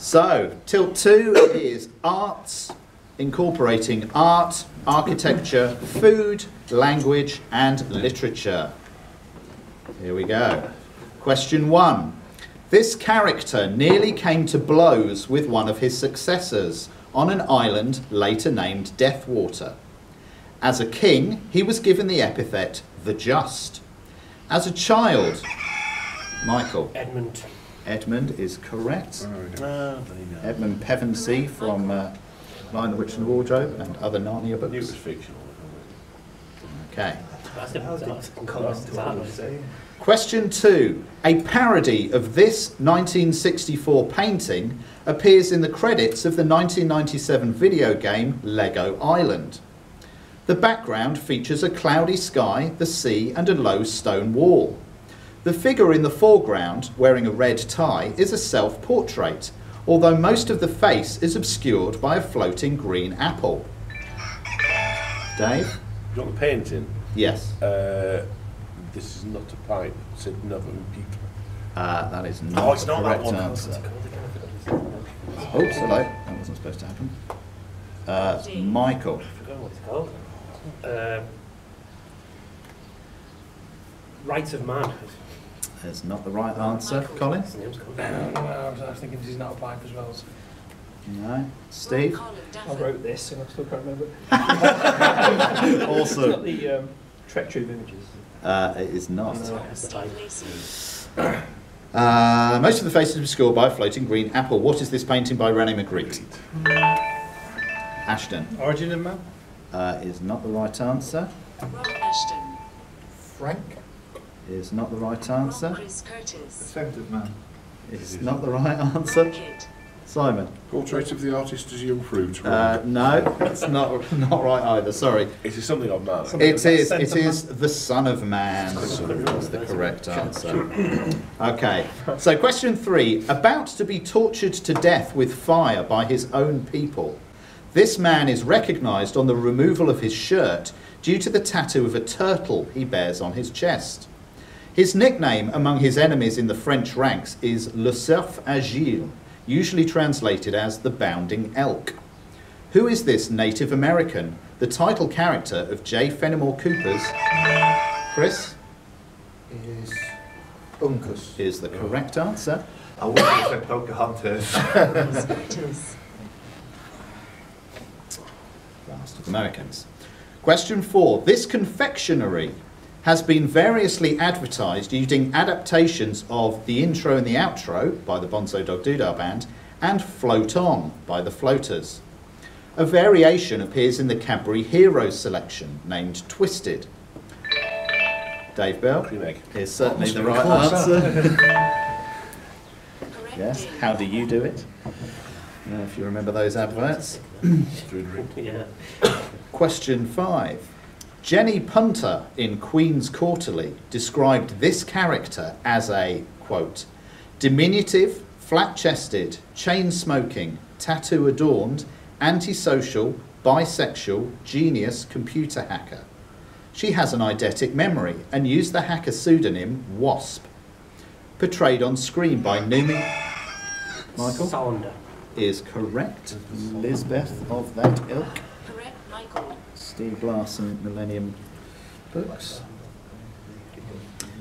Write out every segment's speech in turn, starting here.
So, tilt 2 is arts, incorporating art, architecture, food, language, and literature. Here we go. Question 1. This character nearly came to blows with one of his successors on an island later named Deathwater. As a king, he was given the epithet the Just. As a child, Michael. Edmund. Edmund is correct. Edmund Pevensey from Lion, the Witch and the Wardrobe and other Narnia books. It was fictional. Okay. That's Question 2. A parody of this 1964 painting appears in the credits of the 1997 video game Lego Island. The background features a cloudy sky, the sea, and a low stone wall. The figure in the foreground, wearing a red tie, is a self-portrait, although most of the face is obscured by a floating green apple. Dave? You want the painting? Yes. This is not a pipe, said another Peter. That is not it's the not that correct one. answer. Oh, hello. That wasn't supposed to happen. Michael. I forgot what it's called. Right of Man. That's not the right answer. Colin? His name's called. I was thinking this is not a pipe as well. So. No. Steve? I wrote this and I still can't remember. Also, It's not the Trek Tube images. it is not. No. Most of the face is obscured by a floating green apple. What is this painting by René Magritte? Ashton. Origin of Man? Is not the right answer. Frank? Is not the right answer. Descent of Man. Is not the right answer. Simon. Portrait of the artist as young fruit. No, it's not right either. Sorry. It is something of man. It is the Son of Man. That's the correct answer. Okay, so question 3. About to be tortured to death with fire by his own people. This man is recognised on the removal of his shirt due to the tattoo of a turtle he bears on his chest. His nickname among his enemies in the French ranks is Le Cerf Agile, usually translated as the Bounding Elk. Who is this Native American, the title character of J. Fenimore Cooper's... Chris? Is Uncas. Is the correct answer. I would have said Pocahontas. Last of Americans. Question 4. This confectionery has been variously advertised using adaptations of The Intro and the Outro by the Bonzo Dog Doodah Band and Float On by the Floaters. A variation appears in the Cadbury Heroes selection named Twisted. Dave Bell Cream egg. is certainly the right answer. Yes, how do you do it? If you remember those adverts. Yeah. Question 5. Jenny Punter in Queen's Quarterly described this character as a, quote, diminutive, flat-chested, chain-smoking, tattoo-adorned, antisocial, bisexual, genius computer hacker. She has an eidetic memory and used the hacker pseudonym Wasp. Portrayed on screen by Numi... Michael? Sonder. Is correct. Lisbeth of that ilk. Correct, Michael. Steve Glass and Millennium Books.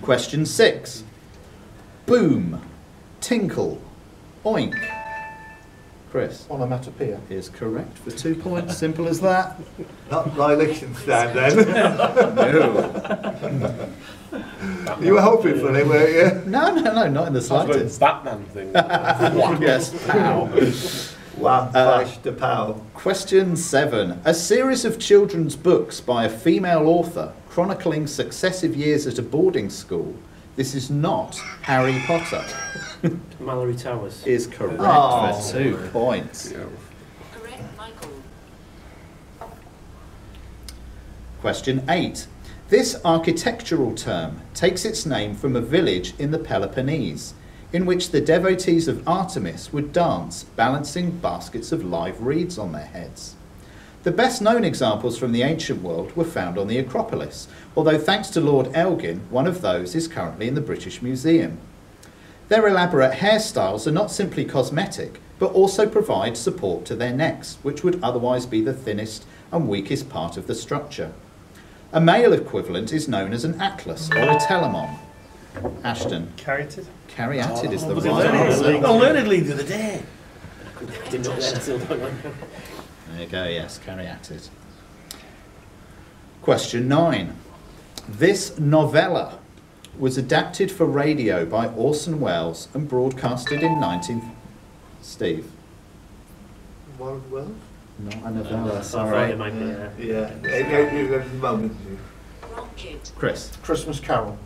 Question 6. Boom, tinkle, oink. Chris Onomatopoeia. is correct for 2 points. Simple as that. Not by Liechtenstein then. No. You were hoping for it, weren't you? No, not in the slightest. Batman thing. Yes, pow. Wham, flash, the pow. Question 7. A series of children's books by a female author chronicling successive years at a boarding school. This is not Harry Potter. Mallory Towers. Is correct Oh. for 2 points. Yeah. Correct, Michael. Question 8. This architectural term takes its name from a village in the Peloponnese, in which the devotees of Artemis would dance, balancing baskets of live reeds on their heads. The best known examples from the ancient world were found on the Acropolis, although thanks to Lord Elgin, one of those is currently in the British Museum. Their elaborate hairstyles are not simply cosmetic, but also provide support to their necks, which would otherwise be the thinnest and weakest part of the structure. A male equivalent is known as an atlas or a telemon. Ashton. Cariatid. Cariatid is the was right it answer. I learned league the other day. Didn't know that until There you go, yes, cariatid. Question 9. This novella was adapted for radio by Orson Welles and broadcasted in 19... Steve? Warren Wells? Not a novella, I thought sorry. it might be, Yeah. At the moment. Wrong kid. Chris? Christmas Carol.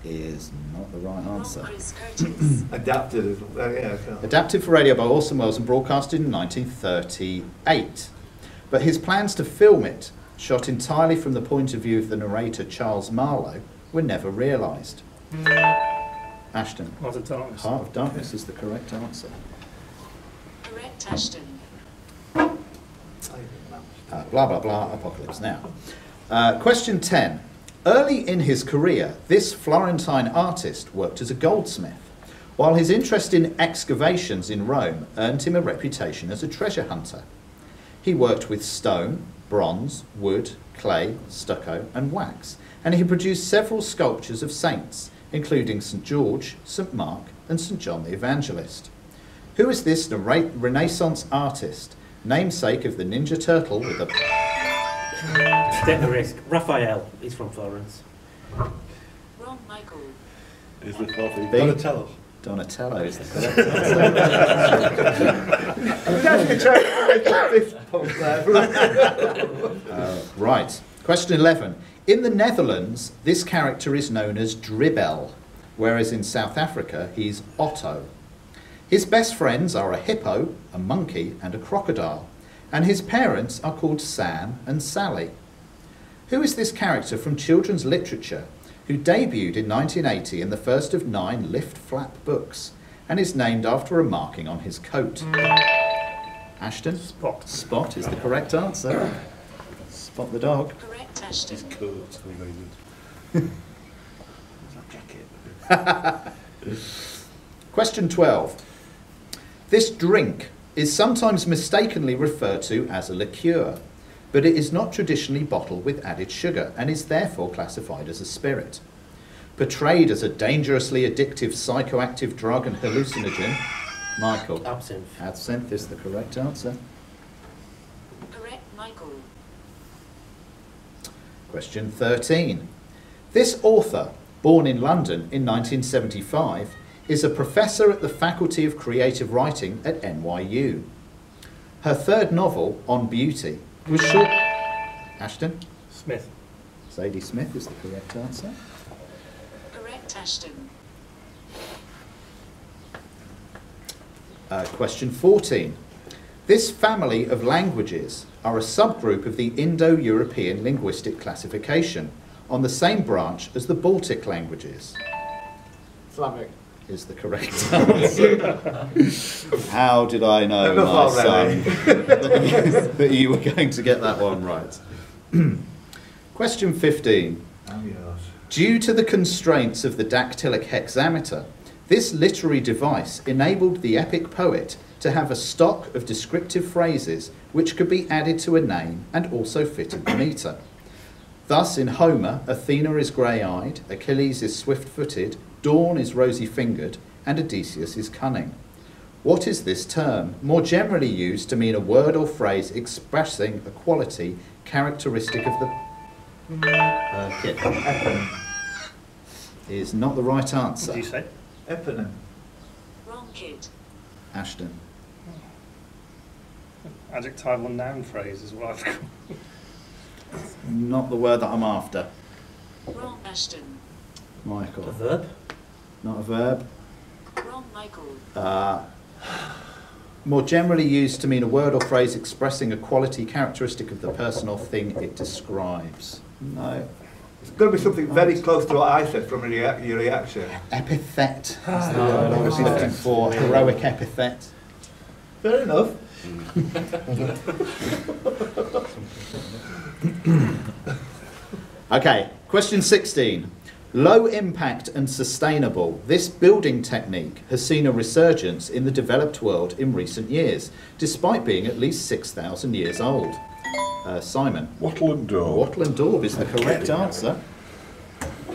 Is not the right Wrong answer. Chris Curtis. Adapted as well. Yeah, I can't. Adapted for radio by Orson Welles and broadcasted in 1938. But his plans to film it, shot entirely from the point of view of the narrator Charles Marlowe, were never realised. Ashton. Heart of Darkness. Heart of Darkness is the correct answer. Correct, Ashton. Blah, blah, blah, Apocalypse Now. Question 10. Early in his career, this Florentine artist worked as a goldsmith, while his interest in excavations in Rome earned him a reputation as a treasure hunter. He worked with stone, bronze, wood, clay, stucco and wax, and he produced several sculptures of saints, including St. George, St. Mark and St. John the Evangelist. Who is this Renaissance artist, namesake of the Ninja Turtle with a... Take the risk. Raphael. He's from Florence. Wrong Michael. Is the coffee? B. Donatello. Donatello is the correct answer. Right. Question 11. In the Netherlands, this character is known as Dribbel, whereas in South Africa, he's Otto. His best friends are a hippo, a monkey, and a crocodile, and his parents are called Sam and Sally. Who is this character from children's literature who debuted in 1980 in the first of 9 lift-flap books and is named after a marking on his coat? Ashton? Spot. Spot is the correct answer. Spot the dog. Correct, Ashton. Coat. Question 12. This drink is sometimes mistakenly referred to as a liqueur, but it is not traditionally bottled with added sugar and is therefore classified as a spirit. Portrayed as a dangerously addictive psychoactive drug and hallucinogen, Michael. Absinthe. Absinthe is the correct answer. Correct, Michael. Question 13. This author, born in London in 1975, is a professor at the Faculty of Creative Writing at NYU. Her third novel, On Beauty, was short... Ashton? Smith. Zadie Smith is the correct answer. Correct, Ashton. Question 14. This family of languages are a subgroup of the Indo-European linguistic classification, on the same branch as the Baltic languages. Slavic. Is the correct answer. How did I know, my son, that you were going to get that one right? Question 15. Due to the constraints of the dactylic hexameter, this literary device enabled the epic poet to have a stock of descriptive phrases which could be added to a name and also fitted the meter. Thus, in Homer, Athena is grey-eyed, Achilles is swift-footed, Dawn is rosy-fingered, and Odysseus is cunning. What is this term, more generally used to mean a word or phrase expressing a quality characteristic of the... kit? Eponym. Is not the right answer. What do you say? Eponym. Wrong kid. Ashton. Adjectival noun phrase is what I've got. Not the word that I'm after. Wrong, Ashton. Michael. A verb. Not a verb. Wrong, Michael. More generally used to mean a word or phrase expressing a quality characteristic of the person or thing it describes. No. It's going to be something very close to what I said from your reaction. Epithet is the word I was looking for. Heroic epithet. Fair enough. Okay, question 16. Low impact and sustainable. This building technique has seen a resurgence in the developed world in recent years, despite being at least 6,000 years old. Simon. Wattle and daub. Wattle and daub is the correct answer.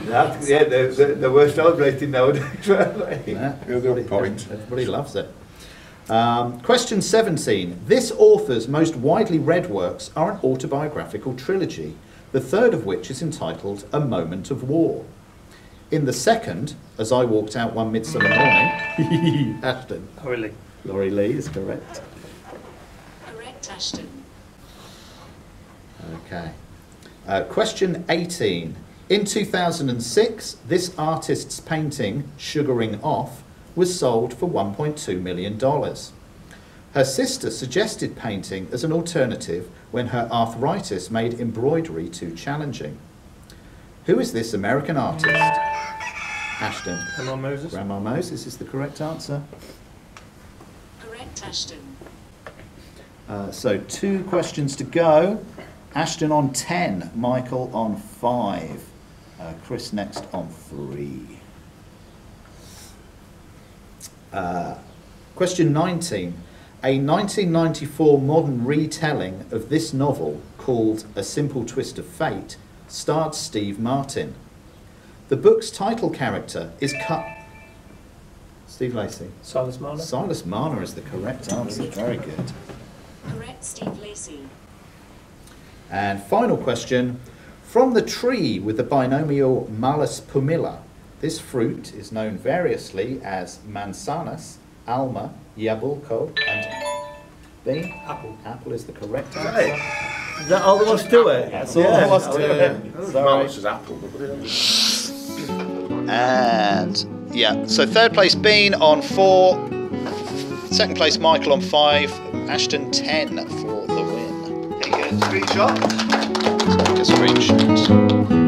That's, yeah, they were celebrating nowadays. Yeah, point. Everybody loves it. Question 17. This author's most widely read works are an autobiographical trilogy, the third of which is entitled A Moment of War. In the second, As I Walked Out One Midsummer Morning, Ashton. Laurie Lee is correct. Correct, Ashton. Okay. Question 18. In 2006, this artist's painting, Sugaring Off, was sold for $1.2 million. Her sister suggested painting as an alternative when her arthritis made embroidery too challenging. Who is this American artist? Ashton. Grandma Moses. Grandma Moses is the correct answer. Correct, Ashton. So 2 questions to go. Ashton on 10, Michael on 5, Chris next on 3. Question 19. A 1994 modern retelling of this novel, called A Simple Twist of Fate, starred Steve Martin. The book's title character is Steve Lacey. Silas Marner. Silas Marner is the correct answer. Very good. Correct, Steve Lacey. And final question. From the tree with the binomial Malus pumila, this fruit is known variously as manzanas, alma, yabulco, and bean. Apple. Apple is the correct answer. Is that all there was to it? That's all there was to it. Malus is apple. And yeah, so third place Bean on 4, second place Michael on 5, Ashton 10 for the win. Screenshot. Take a screenshot.